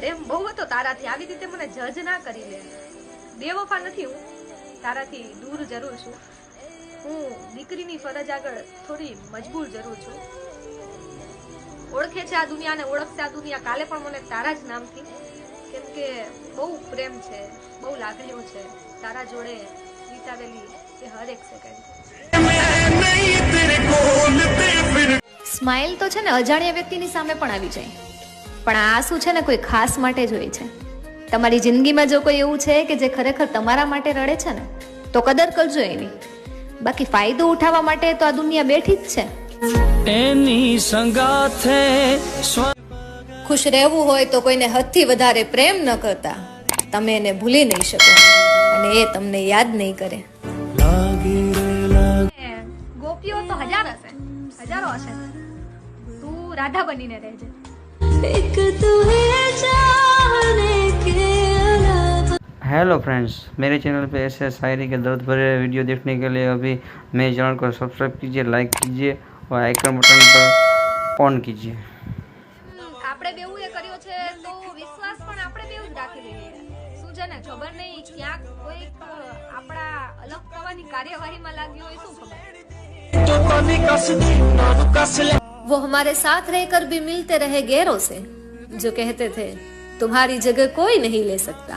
પ્રેમ બહુ હતો તારાથી, આવી રીતે મને જજ ના કરી લે. બેવફા નથી હું, તારાથી દૂર જરૂર છું. હું દીકરીની ફરજ આગળ થોડી મજબૂર જરૂર છું. ઓળખે છે આ દુનિયાને, ઓળખશે આ દુનિયા કાલે પણ મને તારા જ નામથી, કેમ કે બહુ પ્રેમ છે, બહુ લાગણીઓ છે તારા જોડે વિતાવેલી એ હરેક સેકન્ડ. સ્માઇલ તો છે ને અજાણ્યા વ્યક્તિની સામે પણ આવી જાય, પણ આ આંસુ છે ને કોઈ ખાસ માટે જ હોય છે. તમારી જિંદગીમાં જો કોઈ એવું છે કે જે ખરેખર તમારા માટે રડે છે ને, તો કદર કરજો એની. બાકી ફાયદો ઉઠાવવા માટે તો આ દુનિયા બેઠી જ છે. એની સંગાથે ખુશ રહેવું હોય તો કોઈને હદથી વધારે પ્રેમ ન કરતા તમે એને ભૂલી નહીં શકો, અને એ તમને યાદ નહીં કરે. ગોપીઓ તો હજારો હશે, તું રાધા બનીને રહેજે. हेलो फ्रेंड्स, मेरे चैनल पे ऐसे शायरी के दर्द भरे वीडियो देखने के लिए अभी मेरे चैनल को सब्सक्राइब कीजिए, लाइक कीजिए और आइकन बटन पर ऑन कीजिए. આપણે બેવું એ કર્યો છે તો વિશ્વાસ પણ આપણે બેવું જ રાખી લઈએ. શું છે ને ખબર નહીં ક્યાંક કોઈ આપણા અલગ થવાની કાર્યવાહીમાં લાગ્યું હોય, શું ખબર. वो हमारे साथ रहकर भी मिलते रहे गैरों से, जो कहते थे तुम्हारी जगह कोई नहीं ले सकता.